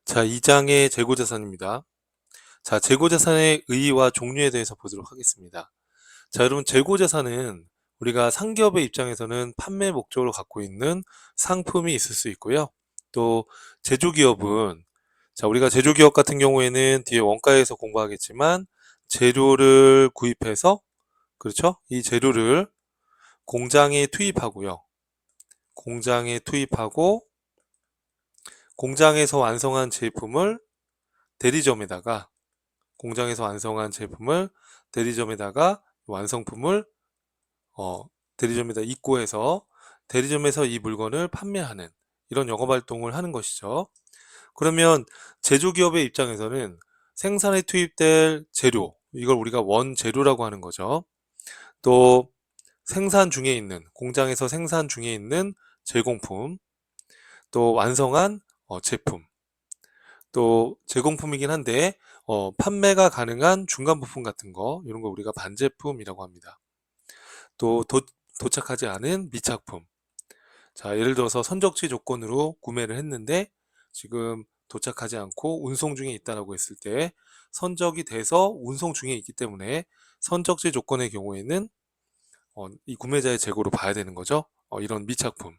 자, 2장의 재고자산입니다. 자, 재고자산의 의의와 종류에 대해서 보도록 하겠습니다. 자, 여러분, 재고자산은 우리가 상기업의 입장에서는 판매 목적으로 갖고 있는 상품이 있을 수 있고요. 또 제조기업은, 자, 우리가 제조기업 같은 경우에는 뒤에 원가에서 공부하겠지만 재료를 구입해서, 그렇죠? 이 재료를 공장에 투입하고요. 공장에 투입하고 공장에서 완성한 제품을 대리점에다가 공장에서 완성한 제품을 대리점에다가 완성품을 대리점에다 입고해서 대리점에서 이 물건을 판매하는 이런 영업활동을 하는 것이죠. 그러면 제조기업의 입장에서는 생산에 투입될 재료, 이걸 우리가 원재료라고 하는 거죠. 또 생산 중에 있는, 공장에서 생산 중에 있는 제공품, 또 완성한 제품, 또 제공품이긴 한데 판매가 가능한 중간 부품 같은 거, 이런 거 우리가 반제품이라고 합니다. 또 도착하지 않은 미착품. 자, 예를 들어서 선적지 조건으로 구매를 했는데 지금 도착하지 않고 운송 중에 있다라고 했을 때 선적이 돼서 운송 중에 있기 때문에 선적지 조건의 경우에는 이 구매자의 재고로 봐야 되는 거죠. 이런 미착품은,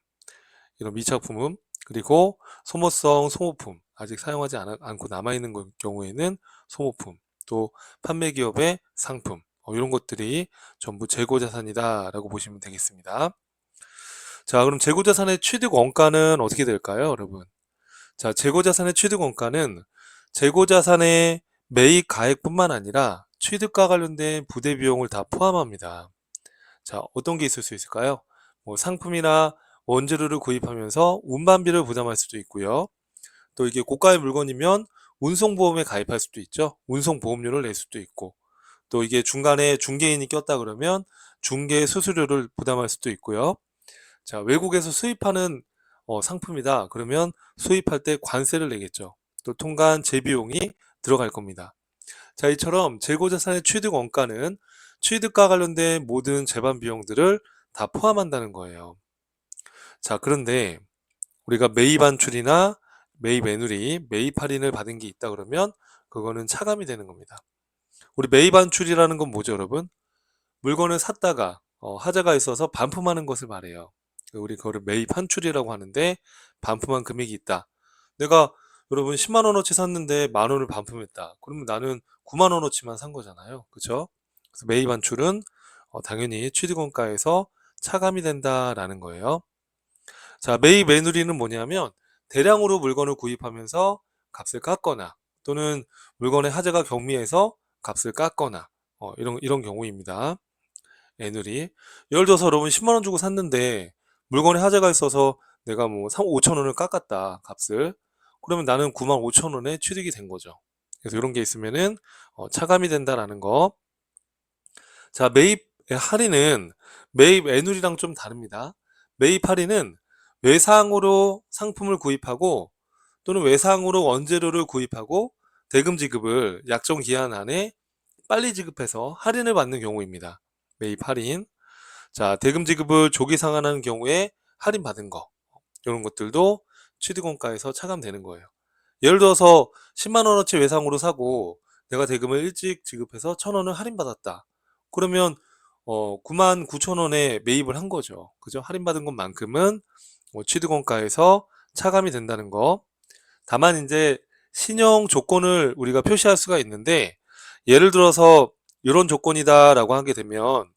그리고 소모성 소모품, 아직 사용하지 않고 남아있는 경우에는 소모품, 또 판매기업의 상품, 이런 것들이 전부 재고자산이다 라고 보시면 되겠습니다. 자, 그럼 재고자산의 취득 원가는 어떻게 될까요, 여러분? 자, 재고자산의 취득 원가는 재고자산의 매입 가액뿐만 아니라 취득과 관련된 부대 비용을 다 포함합니다. 자, 어떤 게 있을 수 있을까요? 뭐 상품이나 원재료를 구입하면서 운반비를 부담할 수도 있고요. 또 이게 고가의 물건이면 운송보험에 가입할 수도 있죠. 운송보험료를 낼 수도 있고, 또 이게 중간에 중개인이 꼈다 그러면 중개 수수료를 부담할 수도 있고요. 자, 외국에서 수입하는 상품이다 그러면 수입할 때 관세를 내겠죠. 또 통관 재비용이 들어갈 겁니다. 자, 이처럼 재고자산의 취득 원가는 취득과 관련된 모든 재반 비용들을 다 포함한다는 거예요. 자, 그런데 우리가 매입 반출이나 매입 애누리, 매입 할인을 받은 게 있다 그러면 그거는 차감이 되는 겁니다. 우리 매입 반출이라는 건 뭐죠, 여러분? 물건을 샀다가 하자가 있어서 반품하는 것을 말해요. 우리 그거를 매입 환출이라고 하는데 반품한 금액이 있다. 내가 여러분 10만 원어치 샀는데 만 원을 반품했다. 그러면 나는 9만 원어치만 산 거잖아요. 그렇죠? 그래서 매입 환출은 당연히 취득원가에서 차감이 된다라는 거예요. 자, 매입 매누리는 뭐냐면 대량으로 물건을 구입하면서 값을 깎거나 또는 물건의 하자가 경미해서 값을 깎거나 이런 경우입니다. 애누리. 예를 들어서 여러분 10만 원 주고 샀는데 물건에 하자가 있어서 내가 뭐 5천 원을 깎았다 값을. 그러면 나는 9만 5천 원에 취득이 된 거죠. 그래서 이런 게 있으면은 차감이 된다라는 거. 자, 매입 할인은 매입 애누리랑 좀 다릅니다. 매입 할인은 외상으로 상품을 구입하고 또는 외상으로 원재료를 구입하고 대금 지급을 약정 기한 안에 빨리 지급해서 할인을 받는 경우입니다. 매입 할인. 자, 대금 지급을 조기 상환하는 경우에 할인받은 거, 이런 것들도 취득원가에서 차감되는 거예요. 예를 들어서 10만 원어치 외상으로 사고 내가 대금을 일찍 지급해서 1,000원을 할인받았다. 그러면 9만 9천 원에 매입을 한 거죠. 그죠? 할인받은 것만큼은 취득원가에서 차감이 된다는 거. 다만 이제 신용 조건을 우리가 표시할 수가 있는데 예를 들어서 이런 조건이다라고 하게 되면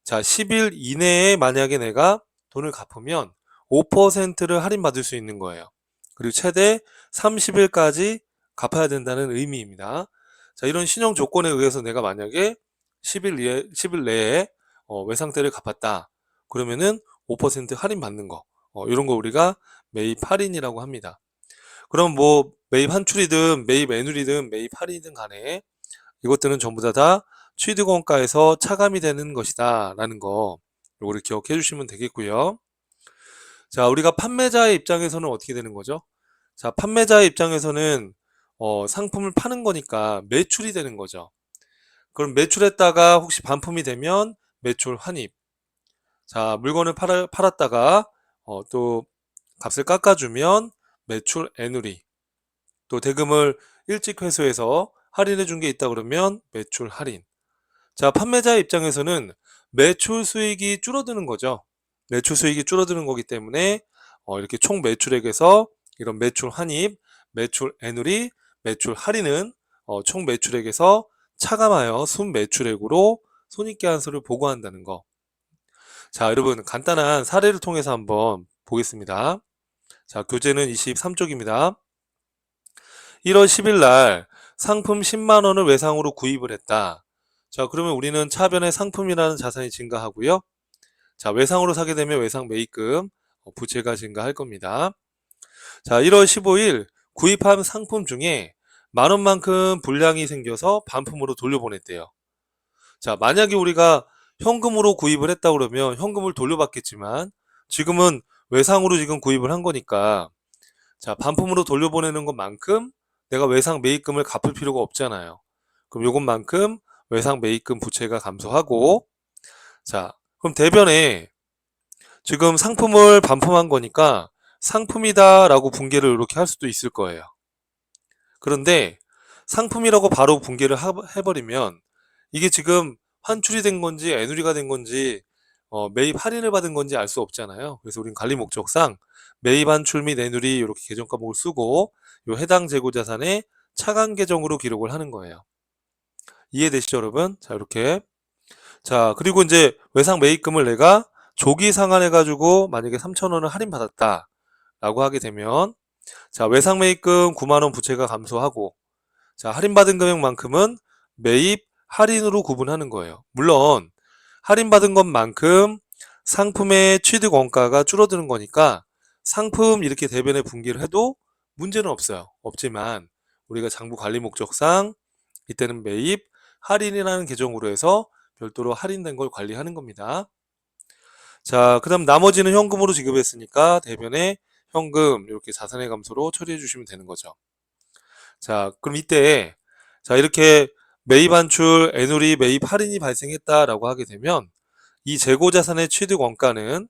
자, 10일 이내에 만약에 내가 돈을 갚으면 5%를 할인받을 수 있는 거예요. 그리고 최대 30일까지 갚아야 된다는 의미입니다. 자, 이런 신용 조건에 의해서 내가 만약에 10일 내에 외상태를 갚았다. 그러면은 5% 할인받는 거. 이런 거 우리가 매입 할인이라고 합니다. 그럼 뭐 매입 환출이든 매입 애누리든 매입 할인이든 간에 이것들은 전부 다 취득원가에서 차감이 되는 것이다 라는 거 요거를 기억해 주시면 되겠고요. 자, 우리가 판매자의 입장에서는 어떻게 되는 거죠? 자, 판매자의 입장에서는 상품을 파는 거니까 매출이 되는 거죠. 그럼 매출했다가 혹시 반품이 되면 매출 환입. 자, 물건을 팔았다가 또 값을 깎아주면 매출 애누리. 또 대금을 일찍 회수해서 할인해 준 게 있다 그러면 매출 할인. 자, 판매자의 입장에서는 매출 수익이 줄어드는 거죠. 매출 수익이 줄어드는 거기 때문에 이렇게 총 매출액에서 이런 매출 환입, 매출 애누리, 매출 할인은 총 매출액에서 차감하여 순매출액으로 손익계산서를 보고한다는 거. 자, 여러분 간단한 사례를 통해서 한번 보겠습니다. 자, 교재는 23쪽입니다. 1월 10일 날 상품 10만 원을 외상으로 구입을 했다. 자, 그러면 우리는 차변에 상품이라는 자산이 증가하고요. 자, 외상으로 사게 되면 외상 매입금, 부채가 증가할 겁니다. 자, 1월 15일 구입한 상품 중에 만 원만큼 불량이 생겨서 반품으로 돌려보냈대요. 자, 만약에 우리가 현금으로 구입을 했다 그러면 현금을 돌려받겠지만 지금은 외상으로 지금 구입을 한 거니까 자, 반품으로 돌려보내는 것만큼 내가 외상 매입금을 갚을 필요가 없잖아요. 그럼 요것만큼 외상 매입금 부채가 감소하고 자, 그럼 대변에 지금 상품을 반품한 거니까 상품이다 라고 붕괴를 이렇게 할 수도 있을 거예요. 그런데 상품이라고 바로 붕괴를 해버리면 이게 지금 환출이 된 건지 애누리가 된 건지 매입 할인을 받은 건지 알 수 없잖아요. 그래서 우린 관리 목적상 매입 환출 및 애누리 이렇게 계정 과목을 쓰고 요 해당 재고 자산의 차감 계정으로 기록을 하는 거예요. 이해되시죠, 여러분? 자, 이렇게. 자, 그리고 이제 외상 매입금을 내가 조기 상환해 가지고 만약에 3,000원을 할인 받았다 라고 하게 되면 자, 외상 매입금 9만 원 부채가 감소하고 자, 할인받은 금액만큼은 매입 할인으로 구분하는 거예요. 물론 할인받은 것만큼 상품의 취득 원가가 줄어드는 거니까 상품 이렇게 대변에 분기를 해도 문제는 없어요. 없지만 우리가 장부 관리 목적상 이때는 매입 할인이라는 계정으로 해서 별도로 할인된 걸 관리하는 겁니다. 자, 그 다음 나머지는 현금으로 지급했으니까 대변에 현금 이렇게 자산의 감소로 처리해 주시면 되는 거죠. 자, 그럼 이때 자, 이렇게 매입 환출, 애누리, 매입 할인이 발생했다라고 하게 되면 이 재고 자산의 취득 원가는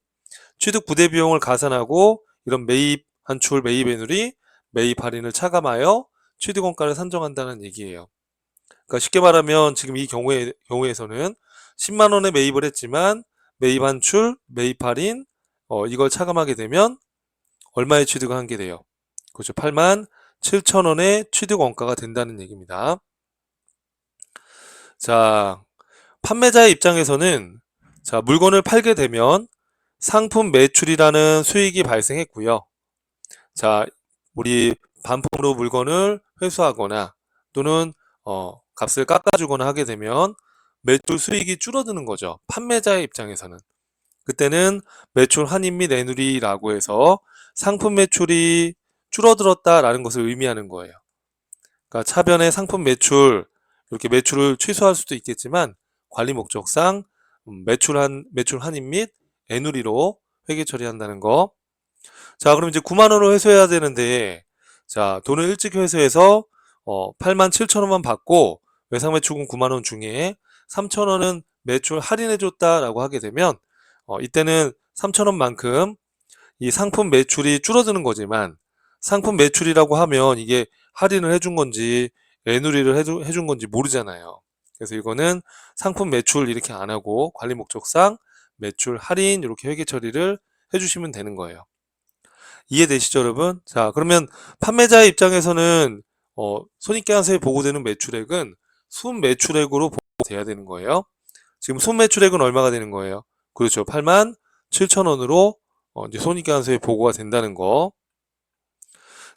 취득 부대 비용을 가산하고 이런 매입 환출, 매입 애누리, 매입 할인을 차감하여 취득 원가를 산정한다는 얘기예요. 그러니까 쉽게 말하면 지금 이 경우에서는 10만 원에 매입을 했지만 매입 환출, 매입 할인 이걸 차감하게 되면 얼마에 취득을 한 게 돼요? 그렇죠. 8만 7천 원의 취득 원가가 된다는 얘기입니다. 자, 판매자의 입장에서는 자, 물건을 팔게 되면 상품 매출이라는 수익이 발생했고요. 자, 우리 반품으로 물건을 회수하거나 또는 값을 깎아주거나 하게 되면 매출 수익이 줄어드는 거죠. 판매자의 입장에서는. 그때는 매출 환입 및 애누리라고 해서 상품 매출이 줄어들었다라는 것을 의미하는 거예요. 그러니까 차변의 상품 매출 이렇게 매출을 취소할 수도 있겠지만 관리 목적상 매출 환입 및 애누리로 회계 처리한다는 거. 자, 그럼 이제 9만 원을 회수해야 되는데 자, 돈을 일찍 회수해서 8만 7천 원만 받고 외상 매출금 9만 원 중에 3천 원은 매출 할인해 줬다라고 하게 되면 이때는 3천 원만큼 이 상품 매출이 줄어드는 거지만 상품 매출이라고 하면 이게 할인을 해준 건지 애누리를 해준 건지 모르잖아요. 그래서 이거는 상품 매출 이렇게 안 하고 관리 목적상 매출 할인 이렇게 회계 처리를 해주시면 되는 거예요. 이해되시죠, 여러분? 자, 그러면 판매자의 입장에서는 손익계산서에 보고되는 매출액은 순매출액으로 보고돼야 되는 거예요. 지금 순매출액은 얼마가 되는 거예요? 그렇죠. 8만 7천 원으로 이제 손익계산서에 보고가 된다는 거.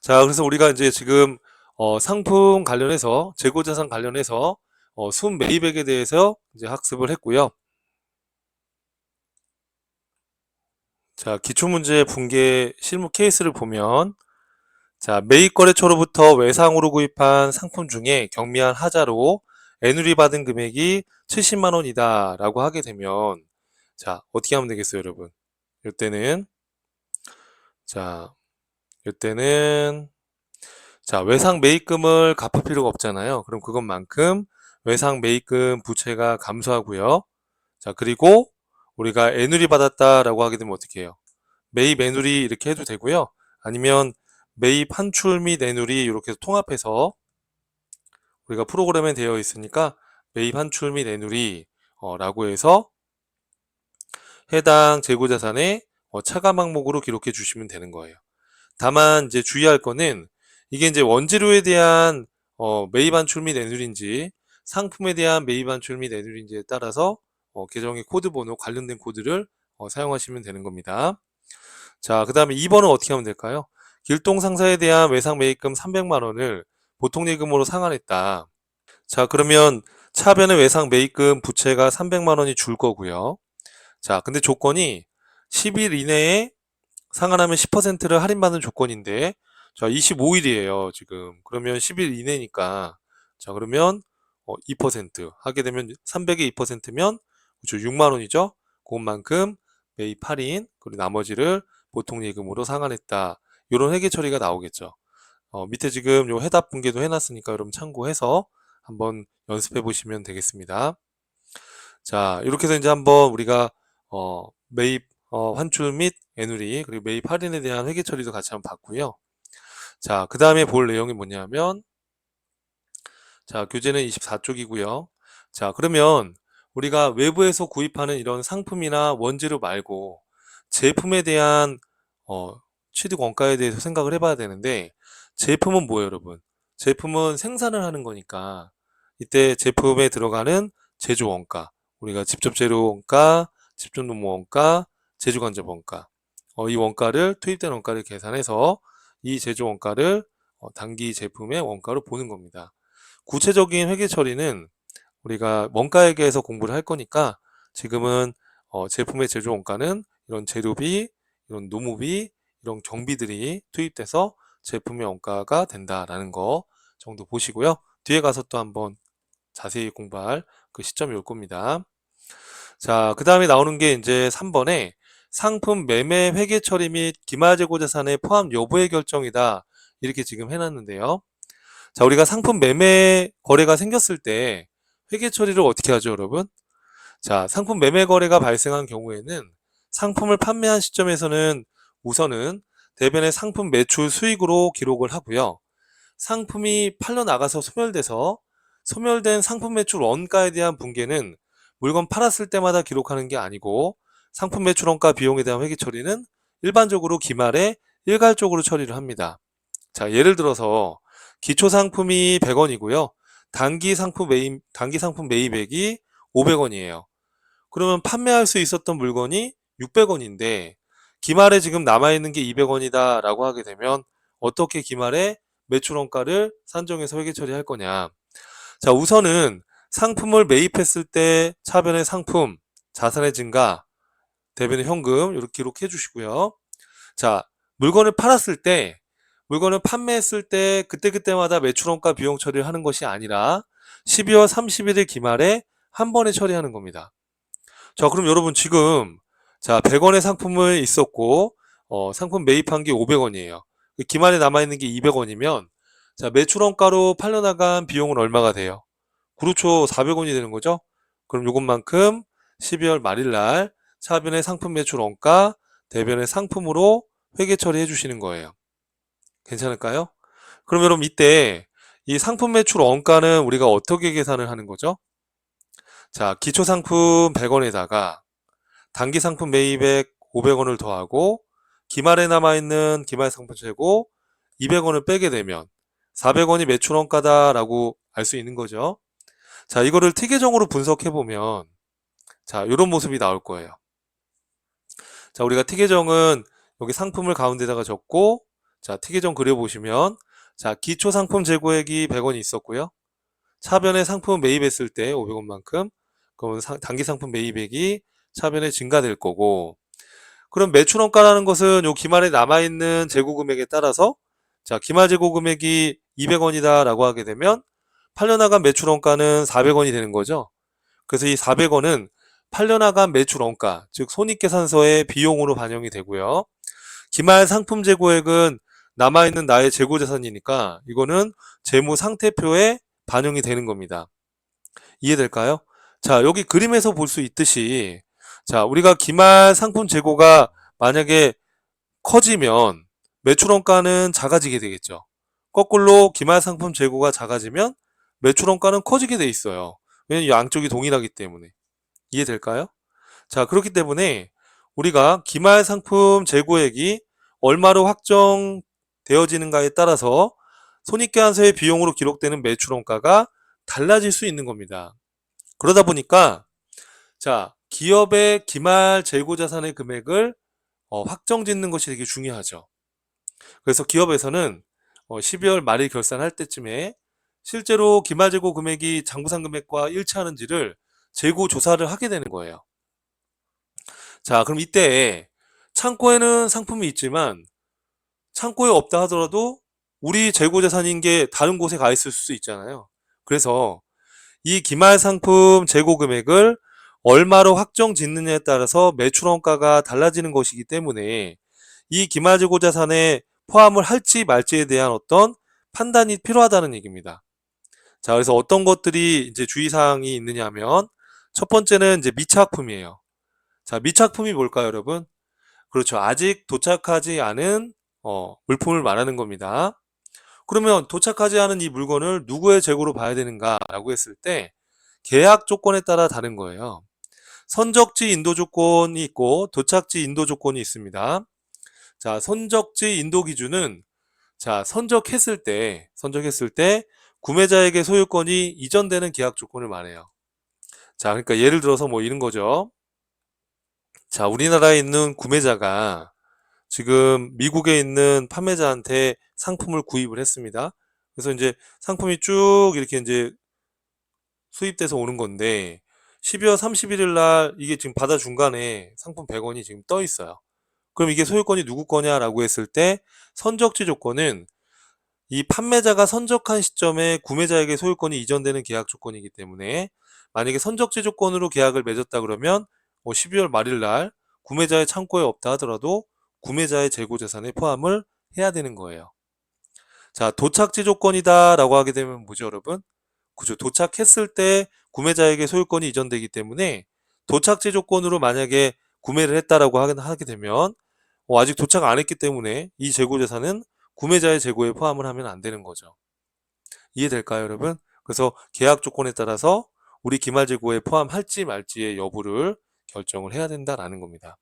자, 그래서 우리가 이제 지금 상품 관련해서 재고자산 관련해서 순매입액에 대해서 이제 학습을 했고요. 자, 기출문제 붕괴 실무 케이스를 보면 자, 매입거래처로부터 외상으로 구입한 상품 중에 경미한 하자로 애누리 받은 금액이 70만 원이다 라고 하게 되면 자, 어떻게 하면 되겠어요, 여러분? 이때는 자, 이때는 자, 외상 매입금을 갚을 필요가 없잖아요. 그럼 그것만큼 외상 매입금 부채가 감소하고요. 자, 그리고 우리가 애누리 받았다라고 하게 되면 어떻게 해요? 매입 애누리 이렇게 해도 되고요. 아니면 매입 환출 및 내누리 이렇게 통합해서 우리가 프로그램에 되어 있으니까 매입 환출 및 내누리 라고 해서 해당 재고자산의 차감 항목으로 기록해 주시면 되는 거예요. 다만 이제 주의할 거는 이게 이제 원재료에 대한 매입 환출 및 내누리인지 상품에 대한 매입 환출 및 내누리인지에 따라서 계정의 코드 번호 관련된 코드를 사용하시면 되는 겁니다. 자, 그 다음에 2번은 어떻게 하면 될까요? 길동 상사에 대한 외상 매입금 300만 원을 보통 예금으로 상환했다. 자, 그러면 차변의 외상 매입금 부채가 300만 원이 줄 거고요. 자, 근데 조건이 10일 이내에 상환하면 10%를 할인받는 조건인데, 자, 25일이에요, 지금. 그러면 10일 이내니까, 자, 그러면 2% 하게 되면 300에 2%면 그렇죠, 6만 원이죠. 그것만큼 매입 할인, 그리고 나머지를 보통 예금으로 상환했다. 이런 회계 처리가 나오겠죠. 밑에 지금 요 해답 분계도 해놨으니까 여러분 참고해서 한번 연습해 보시면 되겠습니다. 자, 이렇게 해서 이제 한번 우리가 매입 환출 및 애누리 그리고 매입 할인에 대한 회계 처리도 같이 한번 봤고요. 자, 그 다음에 볼 내용이 뭐냐면 자, 교재는 24쪽이고요. 자, 그러면 우리가 외부에서 구입하는 이런 상품이나 원재료 말고 제품에 대한 취득 원가에 대해서 생각을 해봐야 되는데 제품은 뭐예요, 여러분? 제품은 생산을 하는 거니까 이때 제품에 들어가는 제조 원가, 우리가 직접 재료 원가, 직접 노무 원가, 제조 간접 원가, 이 원가를 투입된 원가를 계산해서 이 제조 원가를 단기 제품의 원가로 보는 겁니다. 구체적인 회계 처리는 우리가 원가액에서 공부를 할 거니까 지금은 제품의 제조 원가는 이런 재료비, 이런 노무비, 이런 경비들이 투입돼서 제품의 원가가 된다라는 거 정도 보시고요. 뒤에 가서 또 한번 자세히 공부할 그 시점이 올 겁니다. 자, 그 다음에 나오는 게 이제 3번에 상품 매매 회계 처리 및 기말재고 자산의 포함 여부의 결정이다. 이렇게 지금 해놨는데요. 자, 우리가 상품 매매 거래가 생겼을 때 회계 처리를 어떻게 하죠, 여러분? 자, 상품 매매 거래가 발생한 경우에는 상품을 판매한 시점에서는 우선은 대변의 상품 매출 수익으로 기록을 하고요. 상품이 팔려 나가서 소멸돼서 소멸된 상품 매출 원가에 대한 분계는 물건 팔았을 때마다 기록하는 게 아니고 상품 매출 원가 비용에 대한 회계 처리는 일반적으로 기말에 일괄적으로 처리를 합니다. 자, 예를 들어서 기초 상품이 100원이고요. 단기 상품 매입액이 500원이에요. 그러면 판매할 수 있었던 물건이 600원인데 기말에 지금 남아있는 게 200원이다 라고 하게 되면 어떻게 기말에 매출 원가를 산정해서 회계 처리할 거냐. 자, 우선은 상품을 매입했을 때 차변의 상품, 자산의 증가, 대변의 현금 이렇게 기록해 주시고요. 자, 물건을 팔았을 때 물건을 판매했을 때 그때그때마다 매출원가 비용 처리를 하는 것이 아니라 12월 31일 기말에 한 번에 처리하는 겁니다. 자, 그럼 여러분 지금 자 100원의 상품을 있었고 상품 매입한 게 500원이에요. 기말에 남아있는 게 200원이면 자 매출원가로 팔려나간 비용은 얼마가 돼요? 그렇죠. 400원이 되는 거죠. 그럼 요것만큼 12월 말일날 차변의 상품 매출 원가, 대변의 상품으로 회계 처리해 주시는 거예요. 괜찮을까요? 그럼 여러분 이때 이 상품 매출 원가는 우리가 어떻게 계산을 하는 거죠? 자, 기초 상품 100원에다가 단기 상품 매입액 500원을 더하고 기말에 남아있는 기말 상품 재고 200원을 빼게 되면 400원이 매출 원가다라고 알 수 있는 거죠. 자, 이거를 T 계정으로 분석해 보면 자, 이런 모습이 나올 거예요. 자, 우리가 T 계정은 여기 상품을 가운데다가 적고 자, T 계정 그려 보시면 자, 기초 상품 재고액이 100원이 있었고요. 차변에 상품 매입했을 때 500원만큼 그러면 단기 상품 매입액이 차변에 증가될 거고 그럼 매출원가라는 것은 요 기말에 남아있는 재고 금액에 따라서 자, 기말 재고 금액이 200원이다 라고 하게 되면 팔려나간 매출원가는 400원이 되는 거죠. 그래서 이 400원은 팔려나간 매출원가, 즉 손익계산서의 비용으로 반영이 되고요. 기말 상품 재고액은 남아있는 나의 재고자산이니까 이거는 재무상태표에 반영이 되는 겁니다. 이해될까요? 자, 여기 그림에서 볼 수 있듯이 자, 우리가 기말 상품 재고가 만약에 커지면 매출원가는 작아지게 되겠죠. 거꾸로 기말상품 재고가 작아지면 매출원가는 커지게 돼 있어요. 왜냐면 양쪽이 동일하기 때문에. 이해될까요? 자, 그렇기 때문에 우리가 기말상품 재고액이 얼마로 확정되어지는가에 따라서 손익계산서의 비용으로 기록되는 매출원가가 달라질 수 있는 겁니다. 그러다 보니까 자, 기업의 기말 재고자산의 금액을 확정짓는 것이 되게 중요하죠. 그래서 기업에서는 12월 말일 결산할 때쯤에 실제로 기말재고 금액이 장부상 금액과 일치하는지를 재고 조사를 하게 되는 거예요. 자, 그럼 이때 창고에는 상품이 있지만 창고에 없다 하더라도 우리 재고자산인 게 다른 곳에 가 있을 수 있잖아요. 그래서 이 기말상품 재고 금액을 얼마로 확정 짓느냐에 따라서 매출원가가 달라지는 것이기 때문에 이 기말재고자산에 포함을 할지 말지에 대한 어떤 판단이 필요하다는 얘기입니다. 자, 그래서 어떤 것들이 이제 주의사항이 있느냐 하면 첫 번째는 이제 미착품이에요. 자, 미착품이 뭘까요, 여러분? 그렇죠. 아직 도착하지 않은 물품을 말하는 겁니다. 그러면 도착하지 않은 이 물건을 누구의 재고로 봐야 되는가라고 했을 때 계약 조건에 따라 다른 거예요. 선적지 인도 조건이 있고 도착지 인도 조건이 있습니다. 자, 선적지 인도 기준은 자, 선적했을 때 구매자에게 소유권이 이전되는 계약 조건을 말해요. 자, 그러니까 예를 들어서 뭐 이런 거죠. 자, 우리나라에 있는 구매자가 지금 미국에 있는 판매자한테 상품을 구입을 했습니다. 그래서 이제 상품이 쭉 이렇게 이제 수입돼서 오는 건데 12월 31일 날 이게 지금 바다 중간에 상품 100원이 지금 떠 있어요. 그럼 이게 소유권이 누구 거냐라고 했을 때 선적지 조건은 이 판매자가 선적한 시점에 구매자에게 소유권이 이전되는 계약 조건이기 때문에 만약에 선적지 조건으로 계약을 맺었다 그러면 12월 말일 날 구매자의 창고에 없다 하더라도 구매자의 재고재산에 포함을 해야 되는 거예요. 자, 도착지 조건이다 라고 하게 되면 뭐죠, 여러분? 그죠. 도착했을 때 구매자에게 소유권이 이전되기 때문에 도착지 조건으로 만약에 구매를 했다라고 하게 되면 아직 도착 안 했기 때문에 이 재고재산은 구매자의 재고에 포함을 하면 안 되는 거죠. 이해될까요, 여러분? 그래서 계약 조건에 따라서 우리 기말재고에 포함할지 말지의 여부를 결정을 해야 된다라는 겁니다.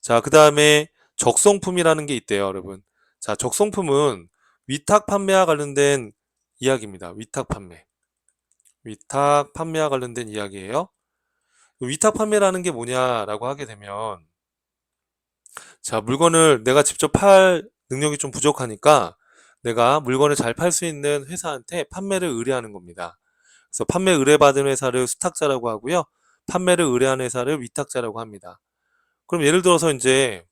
자, 그 다음에 적성품이라는 게 있대요, 여러분. 자, 적성품은 위탁 판매와 관련된 이야기입니다. 위탁 판매. 위탁 판매와 관련된 이야기예요. 위탁 판매라는 게 뭐냐라고 하게 되면 자, 물건을 내가 직접 팔 능력이 좀 부족하니까 내가 물건을 잘 팔 수 있는 회사한테 판매를 의뢰하는 겁니다. 그래서 판매 의뢰받은 회사를 수탁자라고 하고요. 판매를 의뢰한 회사를 위탁자라고 합니다. 그럼 예를 들어서 이제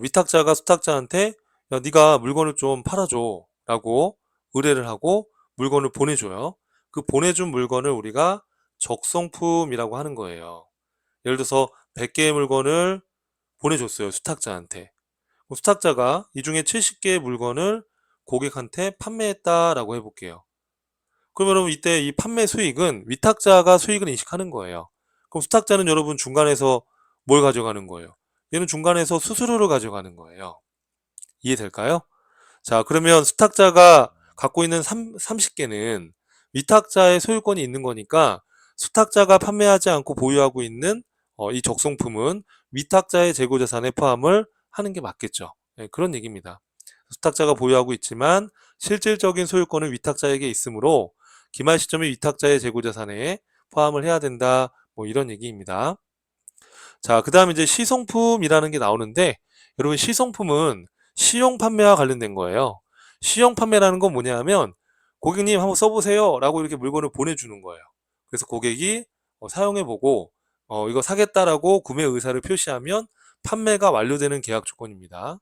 위탁자가 수탁자한테 야, 네가 물건을 좀 팔아줘 라고 의뢰를 하고 물건을 보내줘요. 그 보내준 물건을 우리가 적성품이라고 하는 거예요. 예를 들어서 100개의 물건을 보내줬어요. 수탁자한테. 수탁자가 이 중에 70개의 물건을 고객한테 판매했다라고 해볼게요. 그러면 여러분 이때 이 판매 수익은 위탁자가 수익을 인식하는 거예요. 그럼 수탁자는 여러분 중간에서 뭘 가져가는 거예요? 얘는 중간에서 수수료를 가져가는 거예요. 이해될까요? 자, 그러면 수탁자가 갖고 있는 30개는 위탁자의 소유권이 있는 거니까 수탁자가 판매하지 않고 보유하고 있는 이 적성품은 위탁자의 재고자산에 포함을 하는 게 맞겠죠. 네, 그런 얘기입니다. 수탁자가 보유하고 있지만 실질적인 소유권은 위탁자에게 있으므로 기말 시점에 위탁자의 재고자산에 포함을 해야 된다. 뭐 이런 얘기입니다. 자, 그 다음 이제 시성품이라는 게 나오는데 여러분 시성품은 시용 판매와 관련된 거예요. 시용 판매라는 건 뭐냐 하면 고객님 한번 써보세요 라고 이렇게 물건을 보내주는 거예요. 그래서 고객이 사용해보고 이거 사겠다라고 구매 의사를 표시하면 판매가 완료되는 계약 조건입니다.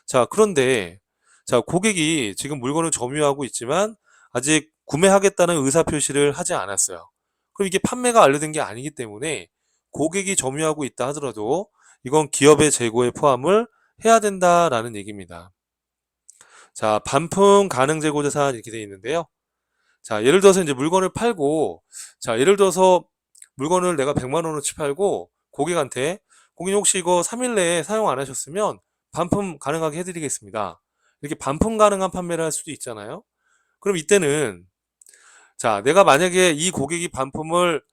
자, 그런데 자, 고객이 지금 물건을 점유하고 있지만 아직 구매하겠다는 의사 표시를 하지 않았어요. 그럼 이게 판매가 완료된 게 아니기 때문에 고객이 점유하고 있다 하더라도 이건 기업의 재고에 포함을 해야 된다라는 얘기입니다. 자, 반품 가능 재고 자산 이렇게 되어 있는데요. 자, 예를 들어서 이제 물건을 팔고 자, 예를 들어서 물건을 내가 100만 원어치 팔고 고객한테 고객님 혹시 이거 3일 내에 사용 안 하셨으면 반품 가능하게 해드리겠습니다. 이렇게 반품 가능한 판매를 할 수도 있잖아요. 그럼 이때는 자, 내가 만약에 이 고객이 반품을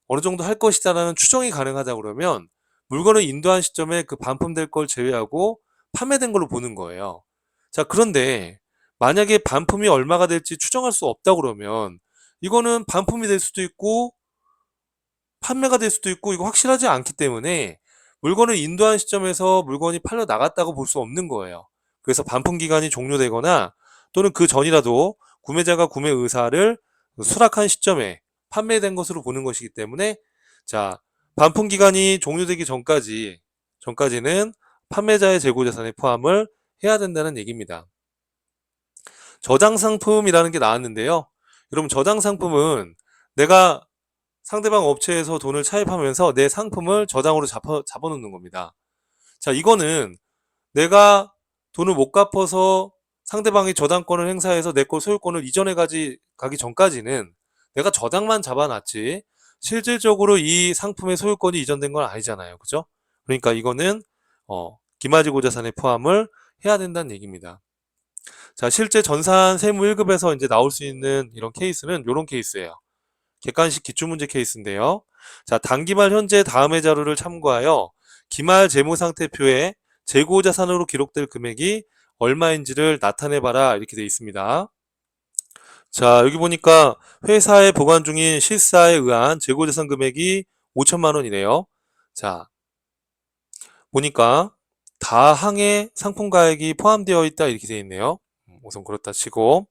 어느 정도 할 것이다라는 추정이 가능하다 그러면 물건을 인도한 시점에 그 반품될 걸 제외하고 판매된 걸로 보는 거예요. 자, 그런데 만약에 반품이 얼마가 될지 추정할 수 없다 그러면 이거는 반품이 될 수도 있고 판매가 될 수도 있고 이거 확실하지 않기 때문에 물건을 인도한 시점에서 물건이 팔려 나갔다고 볼 수 없는 거예요. 그래서 반품 기간이 종료되거나 또는 그 전이라도 구매자가 구매 의사를 수락한 시점에 판매된 것으로 보는 것이기 때문에 자, 반품 기간이 종료되기 전까지는 판매자의 재고 자산에 포함을 해야 된다는 얘기입니다. 저장 상품이라는 게 나왔는데요. 여러분 저장 상품은 내가 상대방 업체에서 돈을 차입하면서 내 상품을 저장으로 잡아놓는 겁니다. 자, 이거는 내가 돈을 못 갚아서 상대방이 저당권을 행사해서 내 걸 소유권을 이전해 가기 전까지는 내가 저당만 잡아놨지 실질적으로 이 상품의 소유권이 이전된 건 아니잖아요. 그죠? 그러니까 이거는 기마지고 자산에 포함을 해야 된다는 얘기입니다. 자, 실제 전산 세무 1급에서 이제 나올 수 있는 이런 케이스는 이런 케이스예요. 객관식 기출문제 케이스인데요. 자, 단기말 현재 다음의 자료를 참고하여 기말 재무상태표에 재고자산으로 기록될 금액이 얼마인지를 나타내봐라 이렇게 되어 있습니다. 자, 여기 보니까 회사에 보관 중인 실사에 의한 재고자산 금액이 5천만 원이네요. 자, 보니까 다항의 상품가액이 포함되어 있다 이렇게 되어 있네요. 우선 그렇다 치고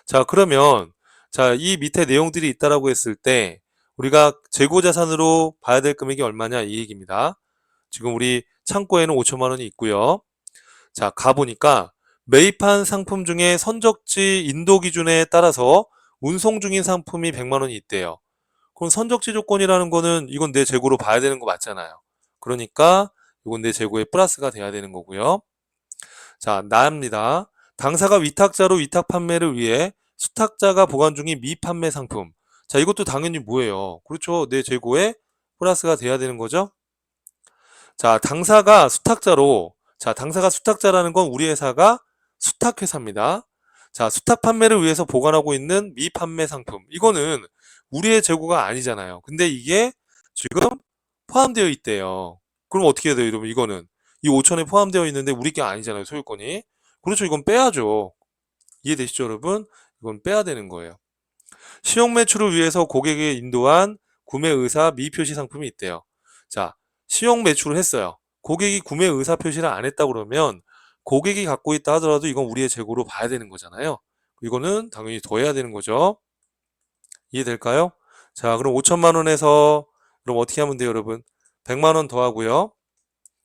자, 그러면 자, 이 밑에 내용들이 있다라고 했을 때 우리가 재고자산으로 봐야 될 금액이 얼마냐 이 얘기입니다. 지금 우리 창고에는 5천만 원이 있고요. 자, 가보니까 매입한 상품 중에 선적지 인도 기준에 따라서 운송 중인 상품이 100만 원이 있대요. 그럼 선적지 조건이라는 거는 이건 내 재고로 봐야 되는 거 맞잖아요. 그러니까 이건 내 재고에 플러스가 돼야 되는 거고요. 자, 나입니다. 당사가 위탁자로 위탁 판매를 위해 수탁자가 보관 중인 미판매 상품. 자, 이것도 당연히 뭐예요? 그렇죠. 내 재고에 플러스가 돼야 되는 거죠. 자, 당사가 수탁자라는 건 우리 회사가 수탁회사입니다. 자, 수탁 판매를 위해서 보관하고 있는 미판매 상품. 이거는 우리의 재고가 아니잖아요. 근데 이게 지금 포함되어 있대요. 그럼 어떻게 해야 돼요, 여러분? 이거는 이 5천에 포함되어 있는데 우리 게 아니잖아요, 소유권이. 그렇죠. 이건 빼야죠. 이해되시죠, 여러분? 이건 빼야 되는 거예요. 시용 매출을 위해서 고객에게 인도한 구매 의사 미표시 상품이 있대요. 자, 시용 매출을 했어요. 고객이 구매 의사 표시를 안 했다 그러면 고객이 갖고 있다 하더라도 이건 우리의 재고로 봐야 되는 거잖아요. 이거는 당연히 더해야 되는 거죠. 이해될까요? 자, 그럼 5천만 원에서 그럼 어떻게 하면 돼요, 여러분? 100만 원 더하고요.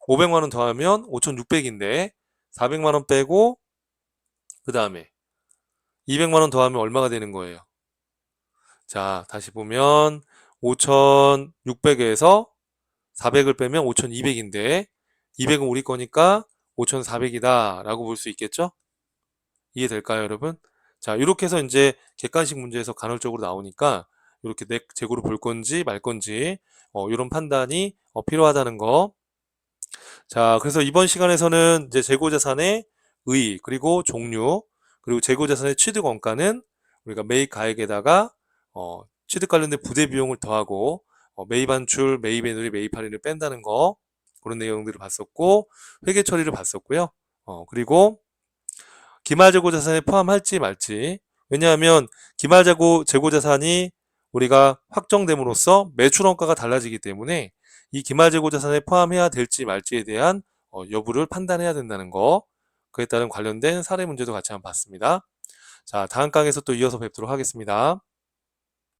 500만 원 더하면 5,600인데 400만 원 빼고 그 다음에 200만 원 더하면 얼마가 되는 거예요? 자, 다시 보면 5,600에서 400을 빼면 5,200인데 200은 우리 거니까 5,400이다 라고 볼 수 있겠죠? 이해될까요, 여러분? 자, 이렇게 해서 이제 객관식 문제에서 간헐적으로 나오니까 이렇게 내 재고를 볼 건지 말 건지 이런 판단이 필요하다는 거. 자, 그래서 이번 시간에서는 이제 재고자산의 의, 그리고 종류, 그리고 재고자산의 취득 원가는 우리가 매입 가액에다가 취득 관련된 부대 비용을 더하고 매입 한출, 매입 애누리, 매입 할인을 뺀다는 거 그런 내용들을 봤었고 회계 처리를 봤었고요. 그리고 기말 재고자산에 포함할지 말지. 왜냐하면 기말 재고자산이 우리가 확정됨으로써 매출 원가가 달라지기 때문에 이 기말 재고자산에 포함해야 될지 말지에 대한 여부를 판단해야 된다는 거. 그에 따른 관련된 사례 문제도 같이 한번 봤습니다. 자, 다음 강에서 또 이어서 뵙도록 하겠습니다.